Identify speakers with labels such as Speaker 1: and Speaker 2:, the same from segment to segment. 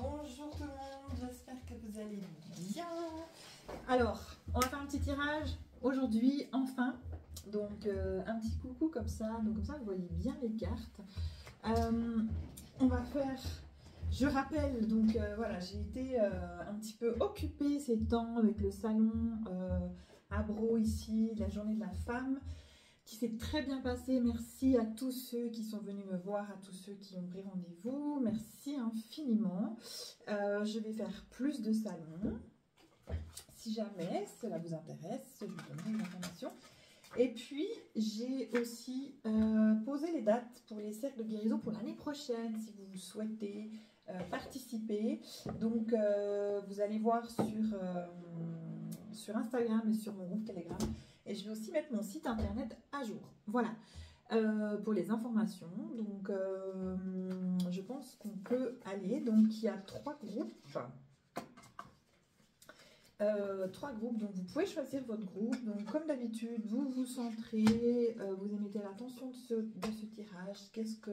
Speaker 1: Bonjour tout le monde, j'espère que vous allez bien. Alors, on va faire un petit tirage aujourd'hui, enfin. Donc, un petit coucou comme ça. Donc, comme ça, vous voyez bien les cartes. On va faire... Je rappelle, donc voilà, j'ai été un petit peu occupée ces temps avec le salon à Bro ici, la journée de la femme, qui s'est très bien passé. Merci à tous ceux qui sont venus me voir, à tous ceux qui ont pris rendez-vous. Merci infiniment. Je vais faire plus de salons. Si jamais cela vous intéresse, je vous donnerai une information. Et puis, j'ai aussi posé les dates pour les cercles de guérison pour l'année prochaine, si vous souhaitez participer. Donc, vous allez voir sur Instagram et sur mon groupe Telegram. Et je vais aussi mettre mon site internet à jour. Voilà, pour les informations. Donc, je pense qu'on peut aller. Donc, il y a 3 groupes. Donc vous pouvez choisir votre groupe. Donc, comme d'habitude, vous vous centrez, vous émettez l'attention de ce tirage. Qu'est-ce que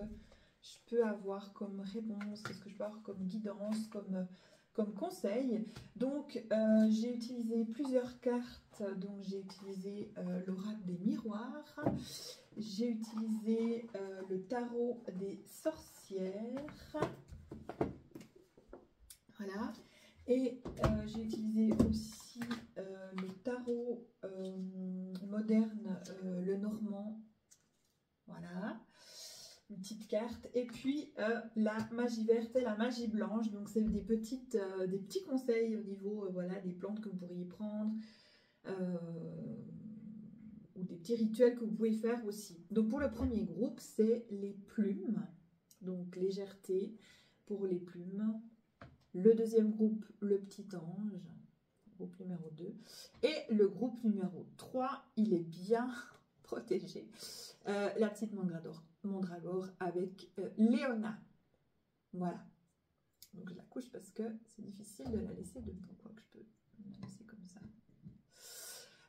Speaker 1: je peux avoir comme réponse? Qu'est-ce que je peux avoir comme guidance, comme conseil? Donc, j'ai utilisé plusieurs cartes. Donc, j'ai utilisé l'oracle des miroirs. J'ai utilisé le tarot des sorcières. Voilà. Et j'ai utilisé aussi le tarot moderne, le normand. Voilà. Une petite carte. Et puis la magie verte et la magie blanche. Donc c'est des petits conseils au niveau voilà, des plantes que vous pourriez prendre. Ou des petits rituels que vous pouvez faire aussi. Donc pour le premier groupe, c'est les plumes. Donc légèreté pour les plumes. Le deuxième groupe, le petit ange, groupe numéro 2. Et le groupe numéro 3, il est bien protégé. La petite mandragore avec Léona. Voilà. Donc je la couche parce que c'est difficile de la laisser debout. Quoi que je peux la laisser comme ça.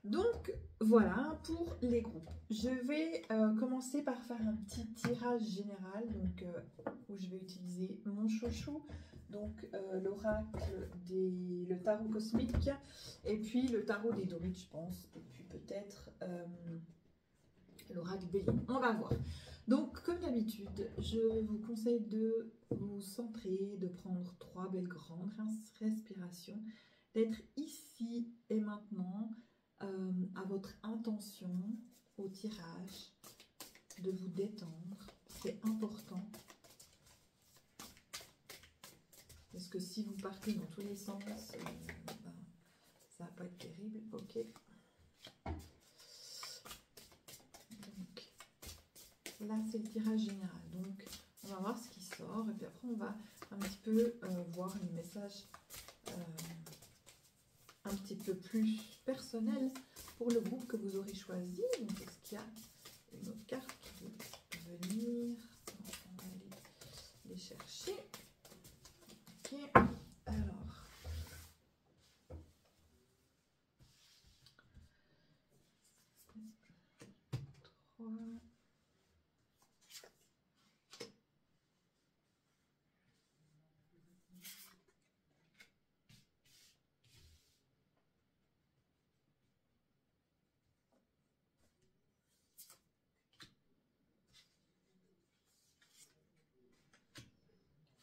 Speaker 1: Donc voilà pour les groupes. Je vais commencer par faire un petit tirage général. Donc où je vais utiliser mon chouchou. Donc l'oracle le tarot cosmique et puis le tarot des Dorites, je pense, et puis peut-être l'oracle Bélier. On va voir. Donc comme d'habitude, je vous conseille de vous centrer, de prendre 3 belles grandes respirations, d'être ici et maintenant à votre intention au tirage, de vous détendre. C'est important. Parce que si vous partez dans tous les sens, ça va pas être terrible. Ok. Donc, là, c'est le tirage général. Donc, on va voir ce qui sort. Et puis après, on va un petit peu voir les messages un petit peu plus personnels pour le groupe que vous aurez choisi. Donc, est-ce qu'il y a une autre carte qui veut venir? On va aller les chercher. Ok, alors,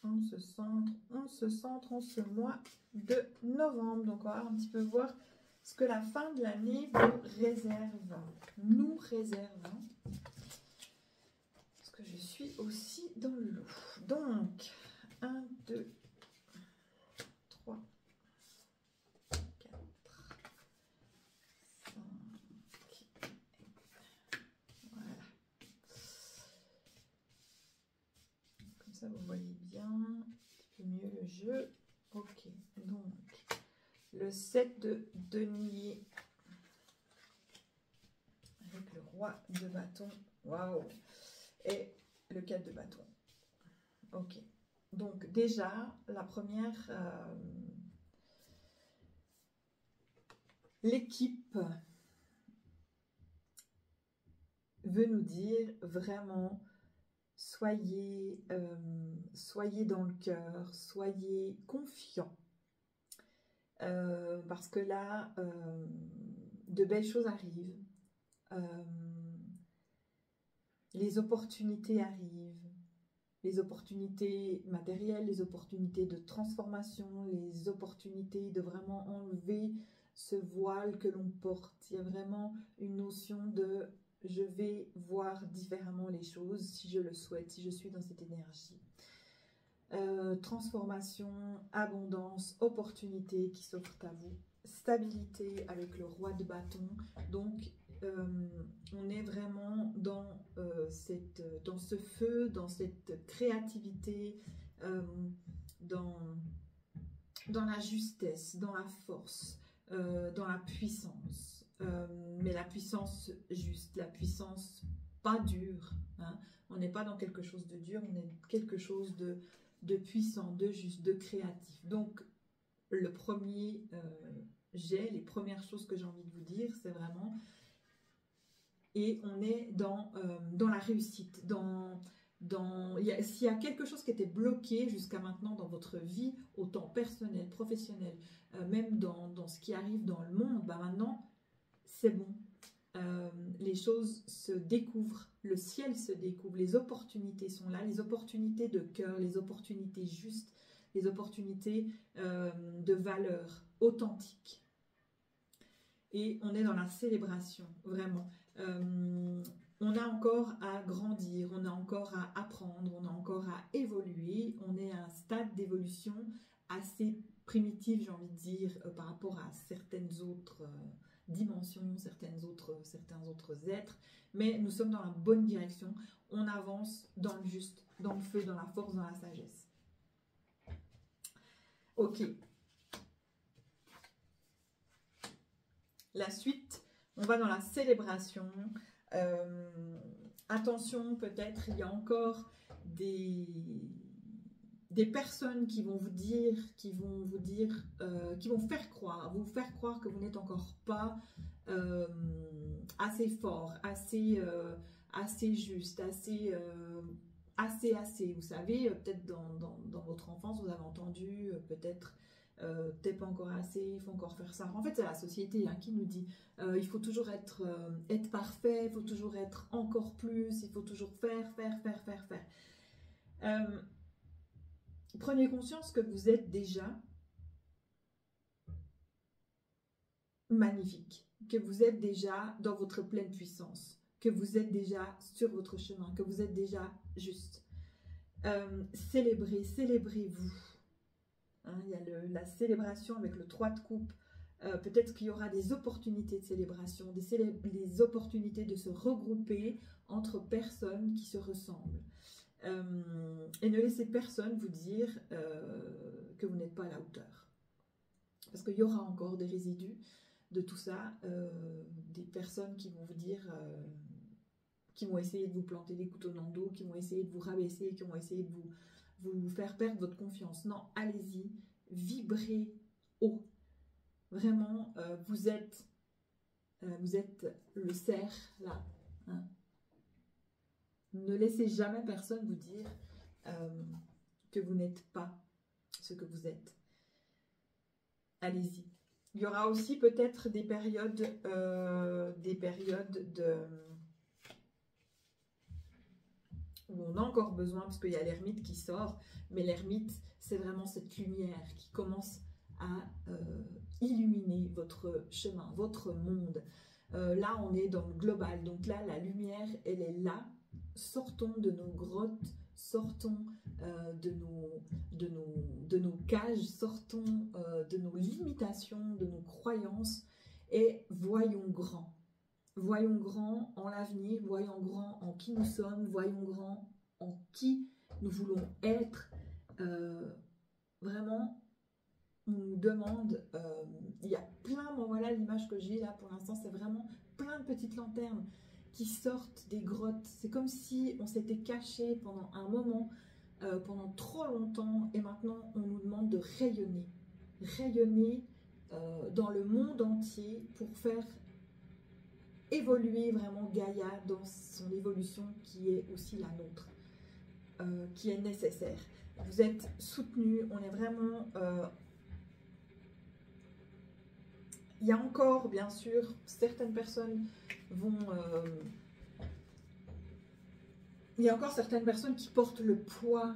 Speaker 1: on se centre en ce mois de novembre. Donc, on va un petit peu voir ce que la fin de l'année nous réserve. Parce que je suis aussi dans le lot. Donc, 1, 2, 3, 4, 5. Voilà. Comme ça, vous voyez bien un petit peu mieux le jeu. Ok, donc le 7 de denier avec le roi de bâton. Waouh! Et le 4 de bâton. Ok. Donc déjà, la première, l'équipe veut nous dire vraiment soyez dans le cœur, soyez confiants. Parce que là, de belles choses arrivent. Les opportunités arrivent. Les opportunités matérielles, les opportunités de transformation, les opportunités de vraiment enlever ce voile que l'on porte. Il y a vraiment une notion de « je vais voir différemment les choses si je le souhaite, si je suis dans cette énergie ». Transformation, abondance, opportunité qui s'offrent à vous, stabilité avec le roi de bâton. Donc, on est vraiment dans ce feu, dans cette créativité, dans la justesse, dans la force, dans la puissance. Mais la puissance juste, la puissance pas dure. Hein. On n'est pas dans quelque chose de dur, on est dans quelque chose de puissant, de juste, de créatif. Donc, le premier les premières choses que j'ai envie de vous dire, c'est vraiment... Et on est dans la réussite, s'il y a quelque chose qui était bloqué jusqu'à maintenant dans votre vie, autant personnelle, professionnelle, même dans ce qui arrive dans le monde, bah maintenant, c'est bon. Les choses se découvrent, le ciel se découvre, les opportunités sont là, les opportunités de cœur, les opportunités justes, les opportunités de valeur authentique. Et on est dans la célébration, vraiment. On a encore à grandir, on a encore à apprendre, on a encore à évoluer. On est à un stade d'évolution assez primitif, j'ai envie de dire, par rapport à certaines autres dimensions, certains autres êtres. Mais nous sommes dans la bonne direction. On avance dans le juste, dans le feu, dans la force, dans la sagesse. Ok. La suite, on va dans la célébration. Attention, peut-être, il y a encore des personnes qui vont vous dire, qui vont vous faire croire que vous n'êtes encore pas assez fort, assez juste, assez. Vous savez, peut-être dans votre enfance, vous avez entendu peut-être t'es pas encore assez, il faut encore faire ça. En fait, c'est la société qui nous dit il faut toujours être parfait, il faut toujours être encore plus, il faut toujours faire. Prenez conscience que vous êtes déjà magnifique, que vous êtes déjà dans votre pleine puissance, que vous êtes déjà sur votre chemin, que vous êtes déjà juste. Célébrez-vous. Hein, il y a la célébration avec le 3 de coupe. Peut-être qu'il y aura des opportunités de célébration, des opportunités de se regrouper entre personnes qui se ressemblent. Et ne laissez personne vous dire que vous n'êtes pas à la hauteur. Parce qu'il y aura encore des résidus de tout ça, des personnes qui vont vous dire, qui vont essayer de vous planter des couteaux dans le dos, qui vont essayer de vous rabaisser, qui vont essayer de vous faire perdre votre confiance. Non, allez-y, vibrez haut. Vraiment, vous êtes le cerf là. Hein. Ne laissez jamais personne vous dire que vous n'êtes pas ce que vous êtes. Allez-y. Il y aura aussi peut-être des périodes où on a encore besoin, parce qu'il y a l'ermite qui sort, mais l'ermite, c'est vraiment cette lumière qui commence à illuminer votre chemin, votre monde. Là, on est dans le global, donc là, la lumière, elle est là. Sortons de nos grottes, sortons de nos cages, sortons de nos limitations, de nos croyances et voyons grand. Voyons grand en l'avenir, voyons grand en qui nous sommes, voyons grand en qui nous voulons être. Vraiment, on nous demande, il y a plein, bon voilà l'image que j'ai là pour l'instant, c'est vraiment plein de petites lanternes qui sortent des grottes. C'est comme si on s'était caché pendant un moment, pendant trop longtemps, et maintenant on nous demande de rayonner. Rayonner dans le monde entier pour faire évoluer vraiment Gaïa dans son évolution qui est aussi la nôtre. qui est nécessaire. Vous êtes soutenu, on est vraiment... il y a encore, bien sûr, certaines personnes vont... il y a encore certaines personnes qui portent le poids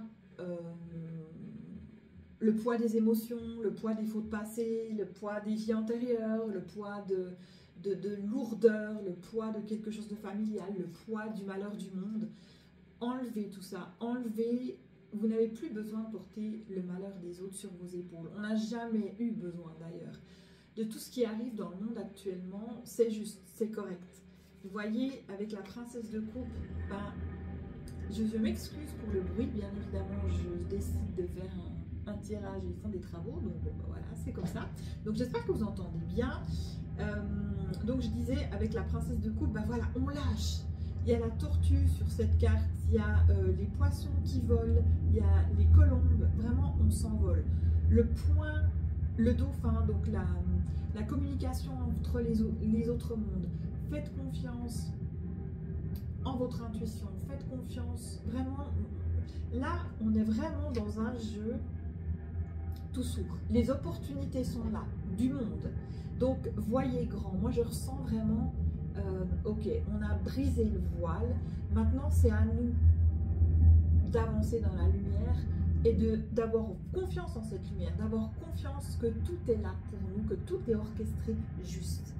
Speaker 1: des émotions, le poids des fautes passées, le poids des vies antérieures, le poids de lourdeur, le poids de quelque chose de familial, le poids du malheur du monde. Enlevez tout ça, enlevez, vous n'avez plus besoin de porter le malheur des autres sur vos épaules. On n'a jamais eu besoin d'ailleurs. De tout ce qui arrive dans le monde actuellement, c'est juste, c'est correct. Vous voyez, avec la princesse de coupe, ben, je m'excuse pour le bruit, bien évidemment, je décide de faire un tirage et ils font des travaux, donc bon, ben voilà, c'est comme ça. Donc j'espère que vous entendez bien. Donc je disais, avec la princesse de coupe, ben voilà, on lâche. Il y a la tortue sur cette carte, il y a les poissons qui volent, il y a les colombes, vraiment on s'envole. Le point, le dauphin, donc la communication entre les autres mondes. Faites confiance en votre intuition, faites confiance, vraiment, là on est vraiment dans un jeu tout s'ouvre. Les opportunités sont là, du monde. Donc voyez grand, moi je ressens vraiment, ok, on a brisé le voile, maintenant c'est à nous d'avancer dans la lumière et d'avoir confiance en cette lumière, d'avoir confiance que tout est là pour nous, que tout est orchestré juste.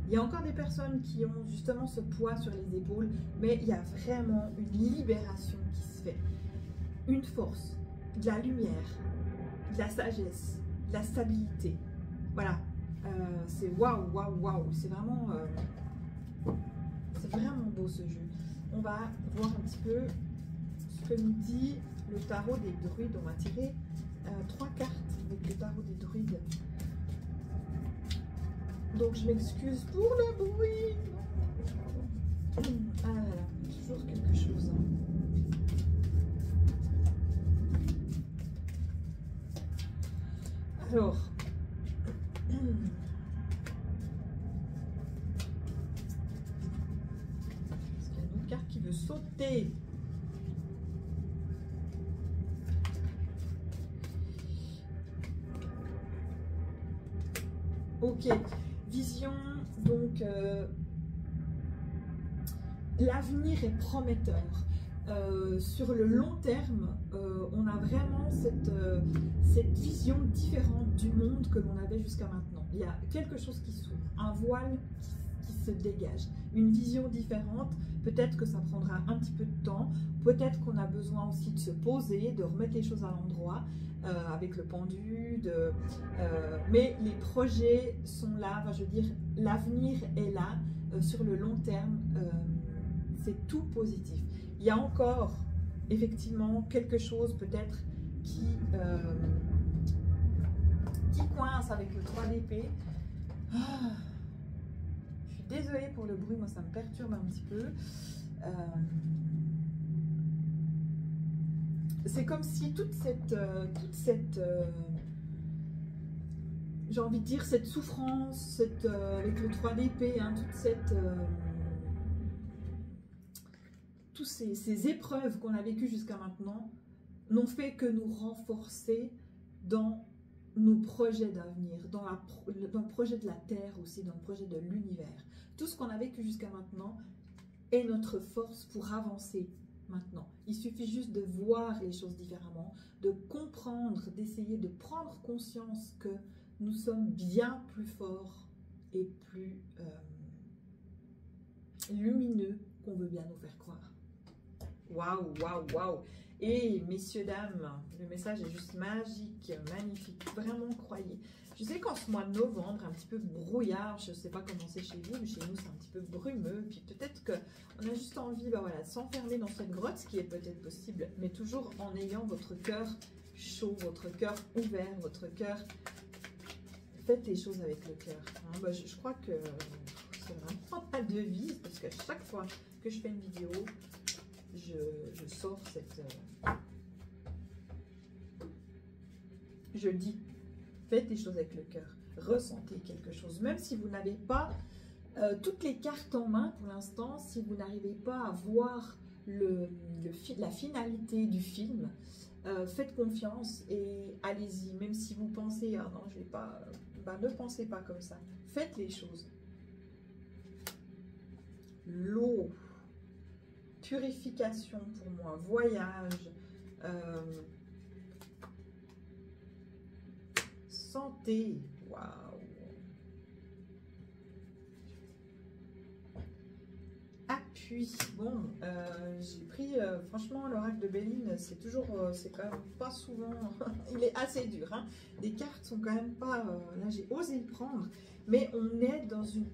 Speaker 1: Il y a encore des personnes qui ont justement ce poids sur les épaules, mais il y a vraiment une libération qui se fait. Une force, de la lumière, de la sagesse, de la stabilité. Voilà, c'est waouh, waouh, waouh. C'est vraiment beau ce jeu. On va voir un petit peu ce que nous dit le tarot des druides. On va tirer 3 cartes avec le tarot des druides. Donc je m'excuse pour le bruit. Ah là là, toujours quelque chose. Alors, est-ce qu'il y a une autre carte qui veut sauter? Ok, vision, donc l'avenir est prometteur. Sur le long terme, on a vraiment cette vision différente du monde que l'on avait jusqu'à maintenant. Il y a quelque chose qui s'ouvre, un voile qui se dégage, une vision différente. Peut-être que ça prendra un petit peu de temps, peut-être qu'on a besoin aussi de se poser, de remettre les choses à l'endroit, avec le pendu, mais les projets sont là, enfin, je veux dire, l'avenir est là, sur le long terme, c'est tout positif. Il y a encore effectivement quelque chose peut-être qui coince avec le 3 d'épée. Ah, je suis désolée pour le bruit, moi ça me perturbe un petit peu. C'est comme si toute cette j'ai envie de dire, cette souffrance, avec le 3 d'épée, hein, toutes ces épreuves qu'on a vécues jusqu'à maintenant n'ont fait que nous renforcer dans nos projets d'avenir, dans le projet de la Terre aussi, dans le projet de l'univers. Tout ce qu'on a vécu jusqu'à maintenant est notre force pour avancer maintenant. Il suffit juste de voir les choses différemment, de comprendre, d'essayer de prendre conscience que nous sommes bien plus forts et plus lumineux qu'on veut bien nous faire croire. Waouh, waouh, waouh! Et messieurs, dames, le message est juste magique, magnifique, vraiment croyez. Je sais qu'en ce mois de novembre, un petit peu brouillard, je ne sais pas comment c'est chez vous, mais chez nous c'est un petit peu brumeux, puis peut-être qu'on a juste envie voilà, de s'enfermer dans cette grotte, ce qui est peut-être possible, mais toujours en ayant votre cœur chaud, votre cœur ouvert, votre cœur... Faites les choses avec le cœur. Hein. Bah, je crois que c'est vraiment ma devise, parce qu'à chaque fois que je fais une vidéo, je sors cette... Je dis, faites les choses avec le cœur. Ressentez quelque chose. Même si vous n'avez pas toutes les cartes en main pour l'instant, si vous n'arrivez pas à voir la finalité du film. Faites confiance et allez-y, même si vous pensez, ah non, je vais pas, bah, ne pensez pas comme ça. Faites les choses. L'eau, purification pour moi, voyage, santé, waouh. Appui, bon, j'ai pris, franchement, l'oracle de Béline, c'est toujours, c'est quand même pas souvent, il est assez dur, hein. Les cartes sont quand même pas, là j'ai osé le prendre, mais on est dans une,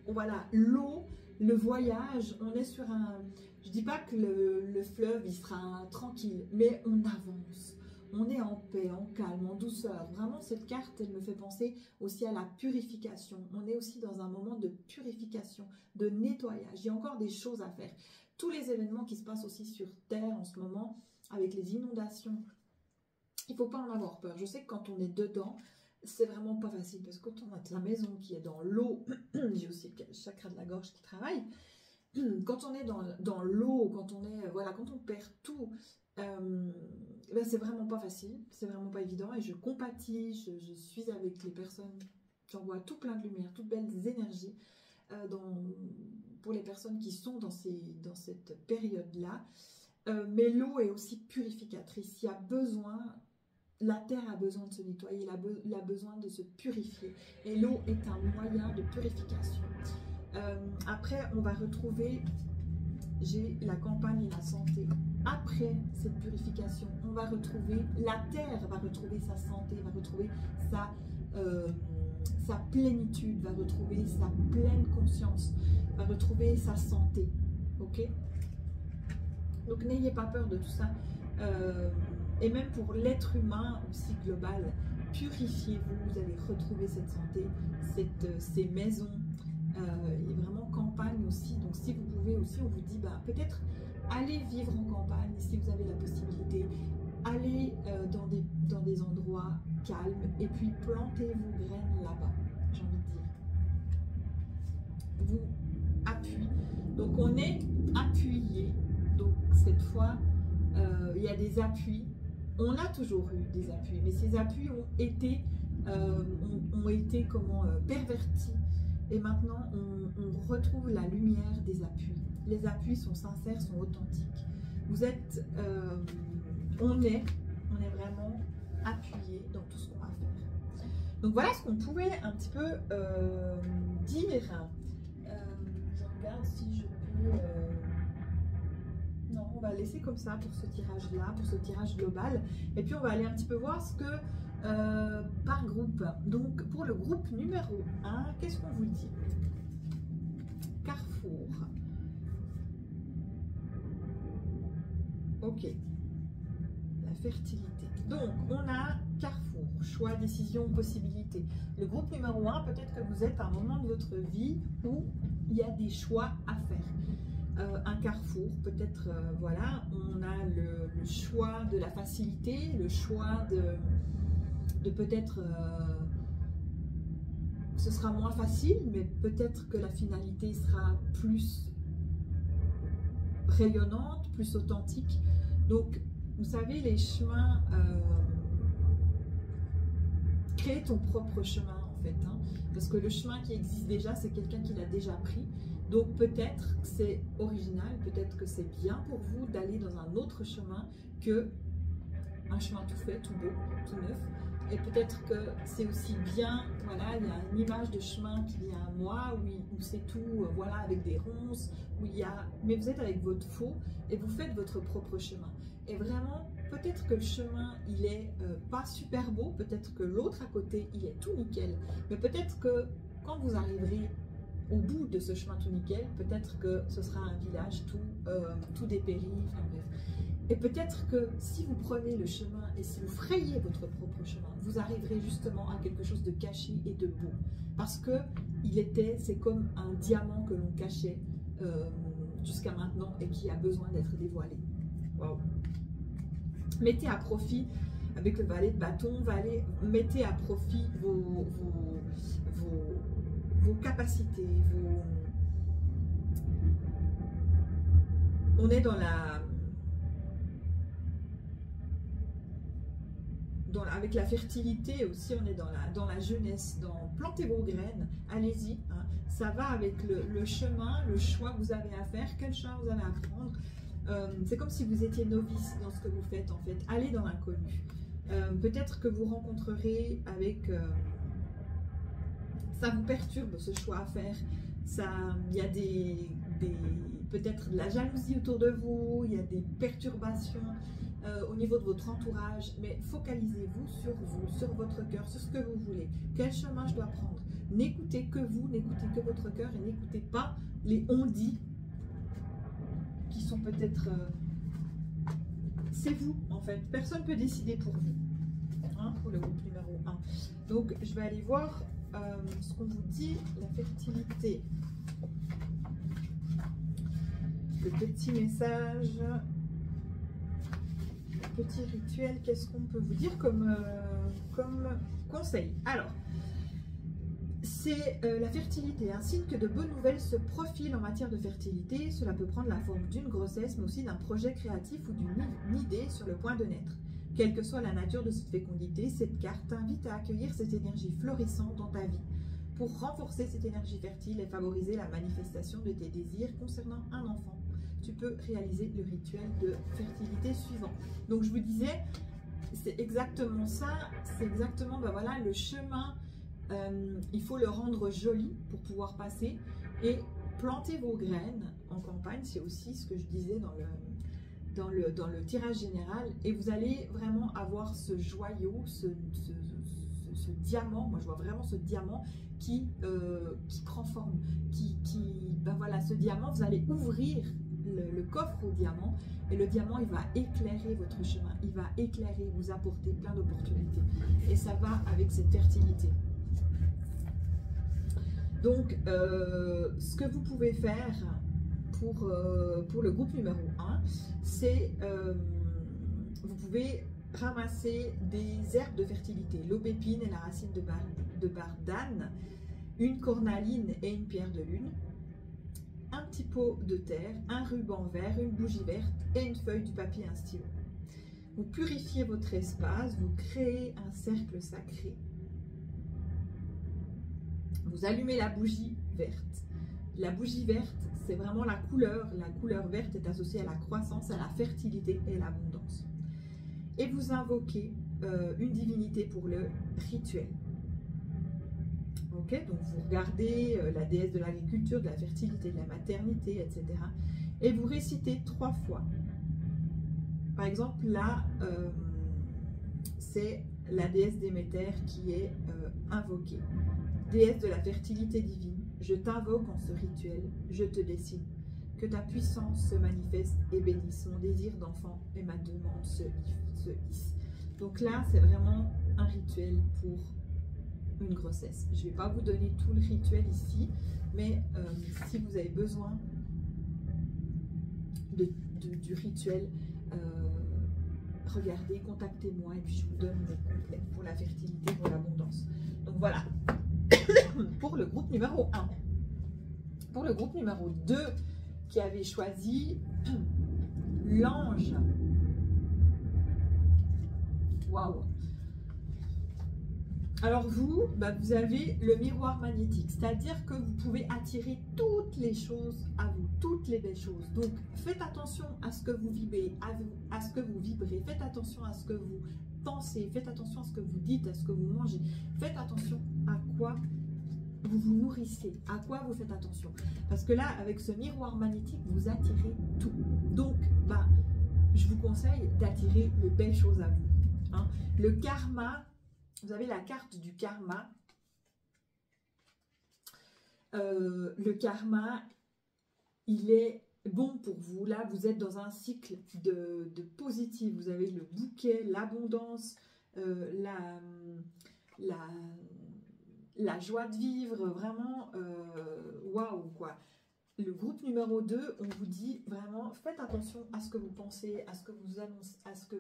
Speaker 1: voilà, l'eau, le voyage, on est sur un, je dis pas que le fleuve, il sera tranquille, mais on avance. On est en paix, en calme, en douceur. Vraiment, cette carte, elle me fait penser aussi à la purification. On est aussi dans un moment de purification, de nettoyage. Il y a encore des choses à faire. Tous les événements qui se passent aussi sur Terre en ce moment, avec les inondations, il ne faut pas en avoir peur. Je sais que quand on est dedans, c'est vraiment pas facile. Parce que quand on a sa maison qui est dans l'eau, j'ai aussi le chakra de la gorge qui travaille. Quand on est dans l'eau, quand on est, voilà, quand on perd tout, ben c'est vraiment pas facile, c'est vraiment pas évident et je compatis, je suis avec les personnes, j'envoie tout plein de lumière, toutes belles énergies pour les personnes qui sont dans cette période-là. Mais l'eau est aussi purificatrice, il y a besoin, la terre a besoin de se nettoyer, elle a besoin de se purifier et l'eau est un moyen de purification. Après, on va retrouver, j'ai la campagne et la santé. Après cette purification, on va retrouver, la terre va retrouver sa santé, va retrouver sa plénitude, va retrouver sa pleine conscience, va retrouver sa santé. Ok? Donc n'ayez pas peur de tout ça. Et même pour l'être humain aussi global, purifiez-vous, vous allez retrouver cette santé, ces maisons. Et vraiment campagne aussi, donc si vous pouvez aussi, on vous dit bah, peut-être allez vivre en campagne si vous avez la possibilité, allez dans des endroits calmes et puis plantez vos graines là-bas, j'ai envie de dire. Vous appuyez, donc on est appuyé, donc cette fois il y a des appuis, on a toujours eu des appuis, mais ces appuis ont été comment pervertis. Et maintenant, on retrouve la lumière des appuis. Les appuis sont sincères, sont authentiques. Vous êtes, on est vraiment appuyé dans tout ce qu'on va faire. Donc voilà ce qu'on pouvait un petit peu dire. Je regarde si je peux... Non, on va laisser comme ça pour ce tirage-là, pour ce tirage global. Et puis on va aller un petit peu voir ce que... par groupe. Donc pour le groupe numéro 1, qu'est-ce qu'on vous dit? Carrefour. Ok. La fertilité. Donc on a Carrefour, choix, décision, possibilité. Le groupe numéro 1, peut-être que vous êtes à un moment de votre vie où il y a des choix à faire. Un carrefour, peut-être, voilà, on a le choix de la facilité, le choix de peut-être, ce sera moins facile, mais peut-être que la finalité sera plus rayonnante, plus authentique. Donc, vous savez, les chemins, créer ton propre chemin en fait, hein, parce que le chemin qui existe déjà, c'est quelqu'un qui l'a déjà pris. Donc peut-être que c'est original, peut-être que c'est bien pour vous d'aller dans un autre chemin que un chemin tout fait, tout beau, tout neuf. Et peut-être que c'est aussi bien, voilà, il y a une image de chemin qui vient à moi, où c'est tout, voilà, avec des ronces, où il y a... Mais vous êtes avec votre faux et vous faites votre propre chemin. Et vraiment, peut-être que le chemin, il est pas super beau, peut-être que l'autre à côté, il est tout nickel. Mais peut-être que quand vous arriverez au bout de ce chemin tout nickel, peut-être que ce sera un village tout dépéri, enfin bref. Et peut-être que si vous prenez le chemin et si vous frayez votre propre chemin, vous arriverez justement à quelque chose de caché et de beau. Parce que c'est comme un diamant que l'on cachait jusqu'à maintenant et qui a besoin d'être dévoilé. Waouh! Mettez à profit, avec le valet de bâton, mettez à profit vos capacités, on est dans la... avec la fertilité aussi, on est dans la jeunesse, dans planter vos graines, allez-y, hein. Ça va avec le chemin, le choix que vous avez à faire, quel chemin vous avez à prendre. C'est comme si vous étiez novice dans ce que vous faites en fait, allez dans l'inconnu. Peut-être que vous rencontrerez avec... ça vous perturbe ce choix à faire, il y a peut-être de la jalousie autour de vous, il y a des perturbations au niveau de votre entourage, mais focalisez-vous, sur votre cœur, sur ce que vous voulez. Quel chemin je dois prendre? N'écoutez que vous, n'écoutez que votre cœur et n'écoutez pas les on-dit qui sont peut-être... c'est vous en fait, personne ne peut décider pour vous, hein, pour le groupe numéro 1. Donc je vais aller voir ce qu'on vous dit, la fertilité. Le petit message, le petit rituel, qu'est-ce qu'on peut vous dire comme conseil? Alors, c'est la fertilité, un signe que de bonnes nouvelles se profilent en matière de fertilité. Cela peut prendre la forme d'une grossesse, mais aussi d'un projet créatif ou d'une idée sur le point de naître. Quelle que soit la nature de cette fécondité, cette carte t'invite à accueillir cette énergie florissante dans ta vie pour renforcer cette énergie fertile et favoriser la manifestation de tes désirs concernant un enfant. Tu peux réaliser le rituel de fertilité suivant. Donc je vous disais, c'est exactement ça, c'est exactement voilà, le chemin, il faut le rendre joli pour pouvoir passer et planter vos graines en campagne, c'est aussi ce que je disais dans le tirage général, et vous allez vraiment avoir ce joyau, ce diamant, moi je vois vraiment ce diamant qui prend forme, voilà, ce diamant, vous allez ouvrir le coffre au diamant, et le diamant il va éclairer votre chemin, il va éclairer, vous apporter plein d'opportunités, et ça va avec cette fertilité. Donc ce que vous pouvez faire pour le groupe numéro 1, c'est vous pouvez ramasser des herbes de fertilité, l'aubépine et la racine de bardane, une cornaline et une pierre de lune, un petit pot de terre, un ruban vert, une bougie verte et une feuille du papier et un stylo. Vous purifiez votre espace, vous créez un cercle sacré. Vous allumez la bougie verte. La bougie verte, c'est vraiment la couleur. La couleur verte est associée à la croissance, à la fertilité et à l'abondance. Et vous invoquez une divinité pour le rituel. Ok, donc vous regardez la déesse de l'agriculture, de la fertilité, de la maternité, etc. Et vous récitez 3 fois. Par exemple, là, c'est la déesse Déméter qui est invoquée. Déesse de la fertilité divine, je t'invoque en ce rituel, je te dessine. Que ta puissance se manifeste et bénisse mon désir d'enfant et ma demande se hisse. Donc là, c'est vraiment un rituel pour une grossesse. Je ne vais pas vous donner tout le rituel ici, mais si vous avez besoin du rituel, regardez, contactez-moi et puis je vous donne le complet pour la fertilité, pour l'abondance. Donc voilà, pour le groupe numéro 1. Pour le groupe numéro 2, qui avait choisi l'ange. Waouh! Alors vous, vous avez le miroir magnétique, c'est-à-dire que vous pouvez attirer toutes les choses à vous, toutes les belles choses. Donc faites attention à ce que vous vibrez, à ce que vous vibrez, faites attention à ce que vous pensez, faites attention à ce que vous dites, à ce que vous mangez, faites attention à quoi vous vous nourrissez, à quoi vous faites attention. Parce que là, avec ce miroir magnétique, vous attirez tout. Donc, je vous conseille d'attirer les belles choses à vous. Hein. Le karma, vous avez la carte du karma. Le karma, il est bon pour vous. Là, vous êtes dans un cycle de positif. Vous avez le bouquet, l'abondance, la joie de vivre, vraiment, waouh, quoi. le groupe numéro 2, on vous dit vraiment, faites attention à ce que vous pensez, à ce que vous annoncez, à ce que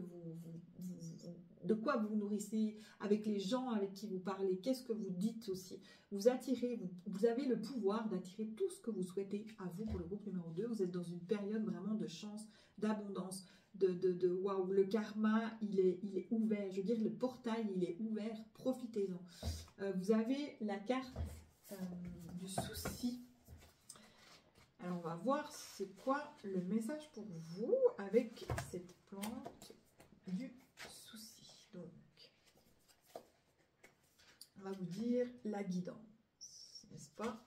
Speaker 1: de quoi vous nourrissez, avec les gens avec qui vous parlez, qu'est-ce que vous dites aussi. Vous attirez, vous avez le pouvoir d'attirer tout ce que vous souhaitez à vous pour le groupe numéro 2. Vous êtes dans une période vraiment de chance, d'abondance, waouh, le karma, il est ouvert. Je veux dire, le portail, il est ouvert, profitez-en. Vous avez la carte du souci. Alors, on va voir c'est quoi le message pour vous avec cette plante du souci. Donc, on va vous dire la guidance, n'est-ce pas?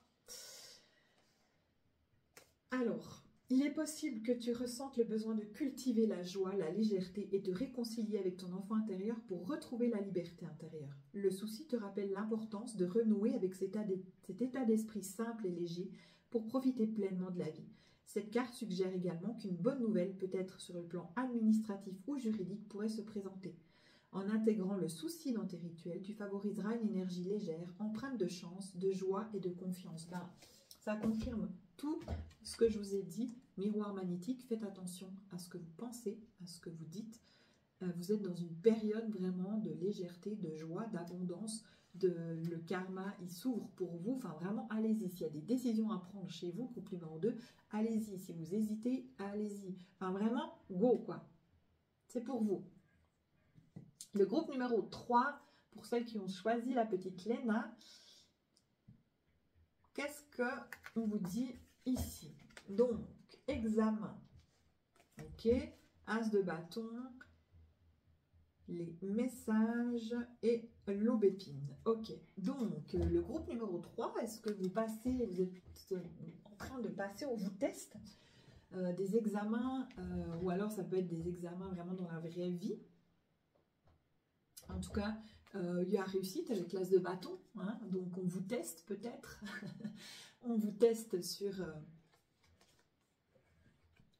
Speaker 1: Alors, il est possible que tu ressentes le besoin de cultiver la joie, la légèreté et te réconcilier avec ton enfant intérieur pour retrouver la liberté intérieure. Le souci te rappelle l'importance de renouer avec cet état d'esprit simple et léger pour profiter pleinement de la vie. Cette carte suggère également qu'une bonne nouvelle, peut-être sur le plan administratif ou juridique, pourrait se présenter. En intégrant le souci dans tes rituels, tu favoriseras une énergie légère, empreinte de chance, de joie et de confiance. Ben, ça confirme tout ce que je vous ai dit. Miroir magnétique, faites attention à ce que vous pensez, à ce que vous dites. Vous êtes dans une période vraiment de légèreté, de joie, d'abondance. Le karma, il s'ouvre pour vous. Enfin, vraiment, allez-y. S'il y a des décisions à prendre chez vous, couple numéro 2, allez-y. Si vous hésitez, allez-y. Enfin, vraiment, go, quoi. C'est pour vous. Le groupe numéro 3, pour celles qui ont choisi la petite Léna, qu'est-ce qu'on vous dit ici? Donc, examen. Ok. As de bâton. Les messages et l'aubépine. Ok, donc le groupe numéro 3, est-ce que vous êtes en train de passer, on vous teste des examens, ou alors ça peut être des examens vraiment dans la vraie vie. En tout cas, il y a réussite avec l'as de bâton, hein, donc on vous teste peut-être, on vous teste sur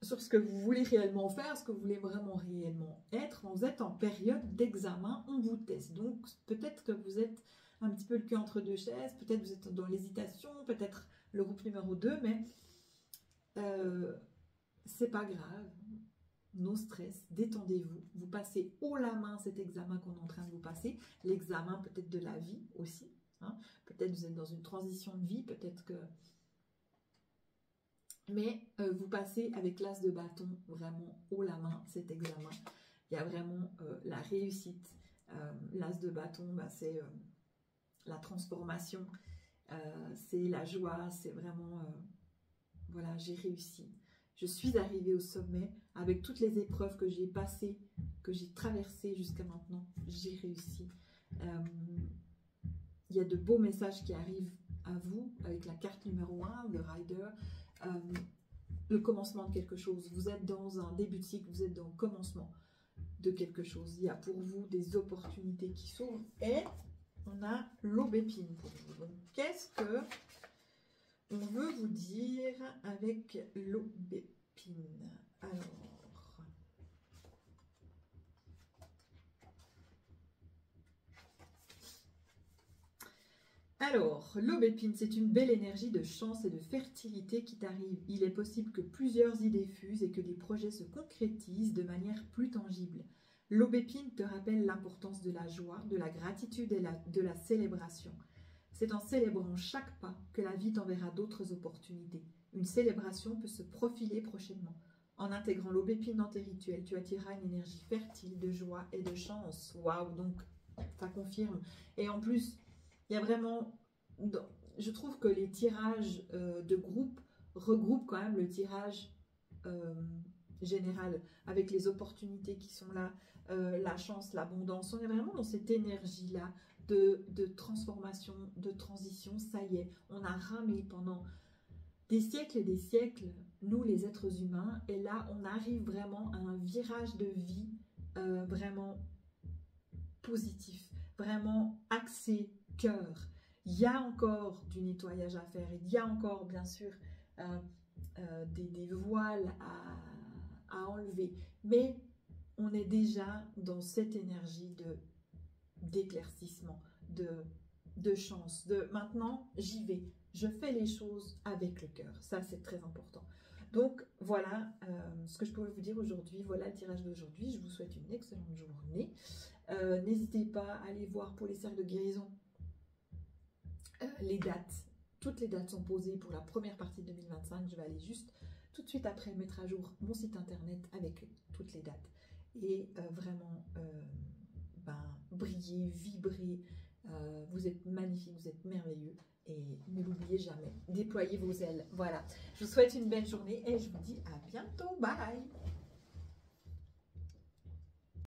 Speaker 1: ce que vous voulez réellement faire, ce que vous voulez vraiment réellement être. Quand vous êtes en période d'examen, on vous teste. Donc, peut-être que vous êtes un petit peu le cul entre deux chaises, peut-être vous êtes dans l'hésitation, peut-être le groupe numéro 2, mais c'est pas grave. No stress, détendez-vous. Vous passez haut la main cet examen qu'on est en train de vous passer. L'examen peut-être de la vie aussi. Hein. Peut-être vous êtes dans une transition de vie, peut-être que... Mais vous passez avec l'as de bâton vraiment haut la main cet examen. Il y a vraiment la réussite. L'as de bâton, bah, c'est la transformation, c'est la joie, c'est vraiment, voilà, j'ai réussi. Je suis arrivée au sommet avec toutes les épreuves que j'ai passées, que j'ai traversées jusqu'à maintenant. J'ai réussi. Il y a de beaux messages qui arrivent à vous avec la carte numéro 1, le Rider. Le commencement de quelque chose. Vous êtes dans un début de cycle, vous êtes dans le commencement de quelque chose. Il y a pour vous des opportunités qui s'ouvrent et on a l'aubépine pour vous. Donc, qu'est-ce que on veut vous dire avec l'aubépine? Alors, l'aubépine, c'est une belle énergie de chance et de fertilité qui t'arrive. Il est possible que plusieurs idées fusent et que des projets se concrétisent de manière plus tangible. L'aubépine te rappelle l'importance de la joie, de la gratitude et de la célébration. C'est en célébrant chaque pas que la vie t'enverra d'autres opportunités. Une célébration peut se profiler prochainement. En intégrant l'aubépine dans tes rituels, tu attireras une énergie fertile de joie et de chance. Waouh, donc ça confirme. Et en plus... il y a vraiment, je trouve que les tirages de groupe regroupent quand même le tirage général avec les opportunités qui sont là, la chance, l'abondance. On est vraiment dans cette énergie-là de transformation, de transition. Ça y est, on a ramé pendant des siècles et des siècles, nous les êtres humains, et là on arrive vraiment à un virage de vie vraiment positif, vraiment axé cœur. Il y a encore du nettoyage à faire, il y a encore bien sûr des voiles à enlever, mais on est déjà dans cette énergie d'éclaircissement, de chance, de maintenant j'y vais, je fais les choses avec le cœur. Ça, c'est très important. Donc, voilà ce que je pouvais vous dire aujourd'hui. Voilà le tirage d'aujourd'hui. Je vous souhaite une excellente journée. N'hésitez pas à aller voir pour les cercles de guérison les dates. Toutes les dates sont posées pour la première partie de 2025. Je vais aller juste tout de suite après mettre à jour mon site internet avec toutes les dates. Et vraiment, briller, vibrer. Vous êtes magnifique, vous êtes merveilleux. Et ne l'oubliez jamais, déployez vos ailes. Voilà, je vous souhaite une belle journée et je vous dis à bientôt. Bye!